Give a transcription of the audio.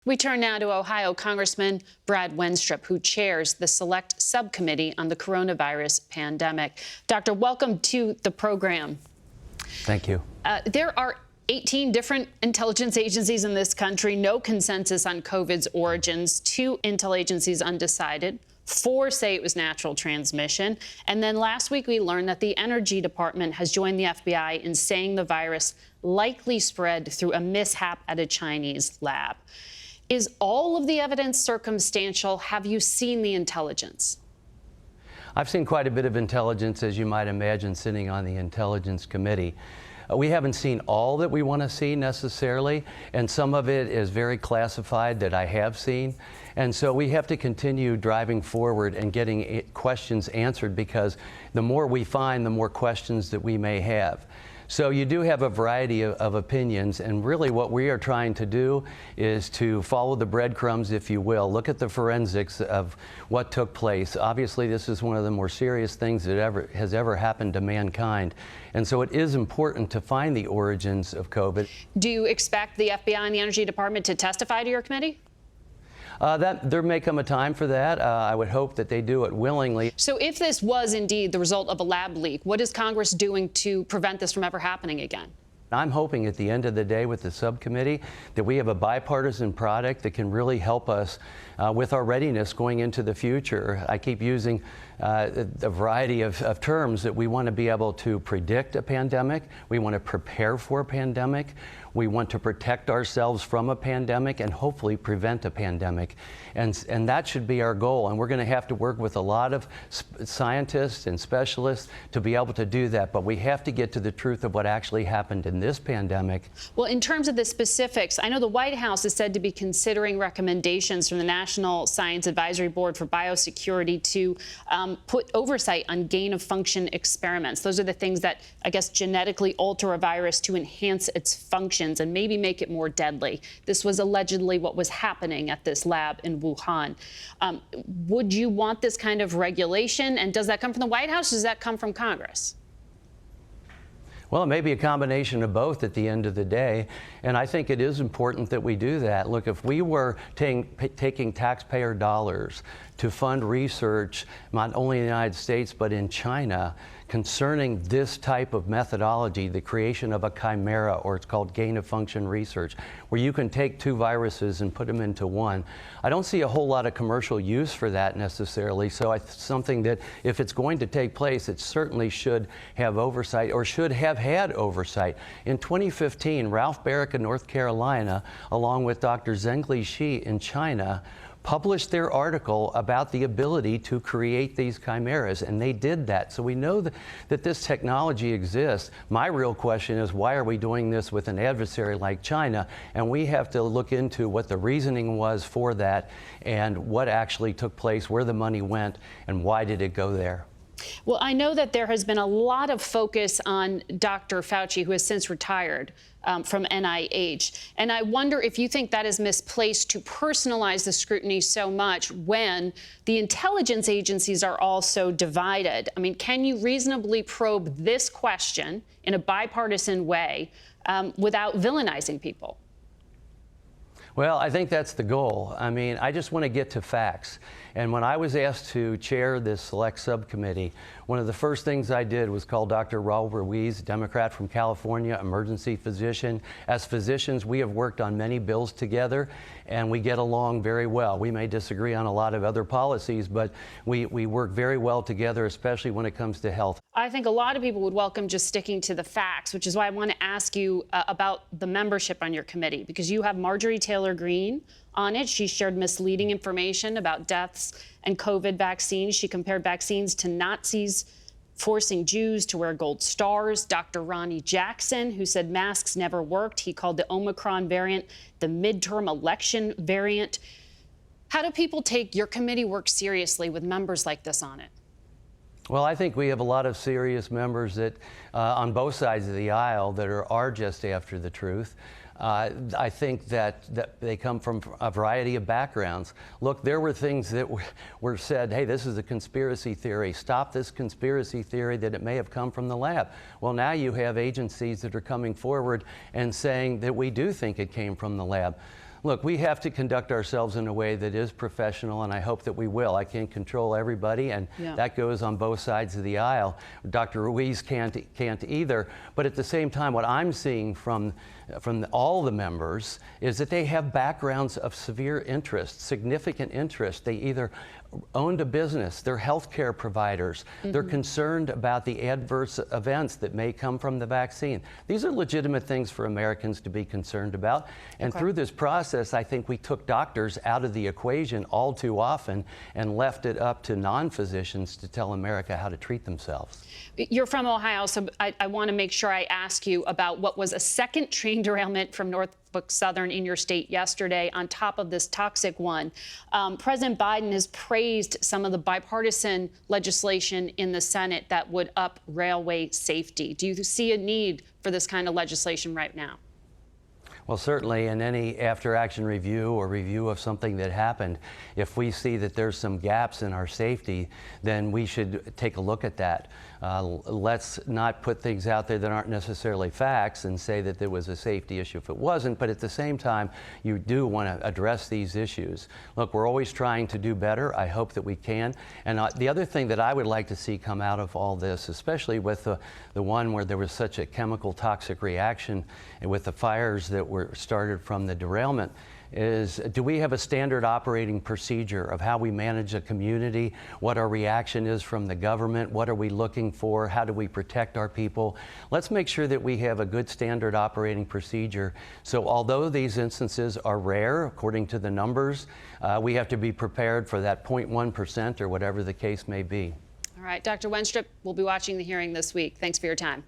We turn now to Ohio Congressman Brad Wenstrup, who chairs the Select Subcommittee on the Coronavirus Pandemic. Doctor, welcome to the program. Thank you. There are 18 different intelligence agencies in this country, no consensus on COVID's origins, 2 intel agencies undecided, 4 say it was natural transmission. And then last week we learned that the Energy Department has joined the FBI in saying the virus likely spread through a mishap at a Chinese lab. Is all of the evidence circumstantial? Have you seen the intelligence? I've seen quite a bit of intelligence, as you might imagine, sitting on the Intelligence Committee. We haven't seen all that we want to see necessarily, and some of it is very classified that I have seen. And so we have to continue driving forward and getting questions answered, because the more we find, the more questions that we may have. So you do have a variety of opinions, and really what we are trying to do is to follow the breadcrumbs, if you will, look at the forensics of what took place. Obviously, this is one of the more serious things that has ever happened to mankind. And so it is important to find the origins of COVID. Do you expect the FBI and the Energy Department to testify to your committee? There may come a time for that. I would hope that they do it willingly. So if this was indeed the result of a lab leak, what is Congress doing to prevent this from ever happening again? I'm hoping at the end of the day with the subcommittee that we have a bipartisan product that can really help us with our readiness going into the future. I keep using a variety of terms that we want to be able to predict a pandemic. We want to prepare for a pandemic. We want to protect ourselves from a pandemic and hopefully prevent a pandemic. And that should be our goal. And we're going to have to work with a lot of scientists and specialists to be able to do that. But we have to get to the truth of what actually happened in this pandemic. Well, in terms of the specifics, I know the White House is said to be considering recommendations from the National Science Advisory Board for Biosecurity to put oversight on gain-of-function experiments. Those are the things that, I guess, genetically alter a virus to enhance its functions and maybe make it more deadly. This was allegedly what was happening at this lab in Wuhan. Would you want this kind of regulation? And does that come from the White House or does that come from Congress? Well, it may be a combination of both at the end of the day, and I think it is important that we do that. Look, if we were taking taxpayer dollars to fund research, not only in the United States, but in China, concerning this type of methodology, the creation of a chimera, or it's called gain-of-function research, where you can take 2 viruses and put them into one, I don't see a whole lot of commercial use for that necessarily. So it's something that, if it's going to take place, it certainly should have oversight, or should have had oversight. In 2015, Ralph Barrick in North Carolina, along with Dr. Zhengli Shi in China, published their article about the ability to create these chimeras, and they did that. So we know that this technology exists. My real question is, why are we doing this with an adversary like China? And we have to look into what the reasoning was for that, and what actually took place, where the money went, and why did it go there. Well, I know that there has been a lot of focus on Dr. Fauci, who has since retired from NIH. And I wonder if you think that is misplaced to personalize the scrutiny so much when the intelligence agencies are also divided. I mean, can you reasonably probe this question in a bipartisan way without villainizing people? Well, I think that's the goal. I mean, I just want to get to facts. And when I was asked to chair this select subcommittee, one of the first things I did was call Dr. Raul Ruiz, Democrat from California, emergency physician. As physicians, we have worked on many bills together, and we get along very well. We may disagree on a lot of other policies, but we work very well together, especially when it comes to health. I think a lot of people would welcome just sticking to the facts, which is why I want to ask you about the membership on your committee, because you have Marjorie Taylor Greene on it. She shared misleading information about deaths and COVID vaccines. She compared vaccines to Nazis forcing Jews to wear gold stars. Dr. Ronnie Jackson, who said masks never worked. He called the Omicron variant the midterm election variant. How do people take your committee work seriously with members like this on it? Well, I think we have a lot of serious members that, on both sides of the aisle, that are just after the truth. I think that they come from a variety of backgrounds. Look, there were things that were said, hey, this is a conspiracy theory. Stop this conspiracy theory that it may have come from the lab. Well, now you have agencies that are coming forward and saying that we do think it came from the lab. Look, we have to conduct ourselves in a way that is professional, and I hope that we will. I can't control everybody, and that goes on both sides of the aisle. Dr. Ruiz can't either. But at the same time, what I'm seeing from all the members is that they have backgrounds of severe interest, significant interest. They either owned a business, they're healthcare providers, they're concerned about the adverse events that may come from the vaccine. These are legitimate things for Americans to be concerned about. And through this process, I think we took doctors out of the equation all too often and left it up to non-physicians to tell America how to treat themselves. You're from Ohio, so I want to make sure I ask you about what was a second train derailment from Norfolk Southern in your state yesterday on top of this toxic one. President Biden has praised some of the bipartisan legislation in the Senate that would up railway safety. Do you see a need for this kind of legislation right now? Well, certainly in any after-action review or review of something that happened, if we see that there's some gaps in our safety, then we should take a look at that. Let's not put things out there that aren't necessarily facts and say that there was a safety issue if it wasn't, but at the same time, you do want to address these issues. Look, we're always trying to do better. I hope that we can. And the other thing that I would like to see come out of all this, especially with the one where there was such a chemical toxic reaction and with the fires that were started from the derailment, is do we have a standard operating procedure of how we manage a community, what our reaction is from the government, what are we looking for, how do we protect our people? Let's make sure that we have a good standard operating procedure. So although these instances are rare, according to the numbers, we have to be prepared for that 0.1% or whatever the case may be. All right, Dr. Wenstrup, we'll be watching the hearing this week. Thanks for your time.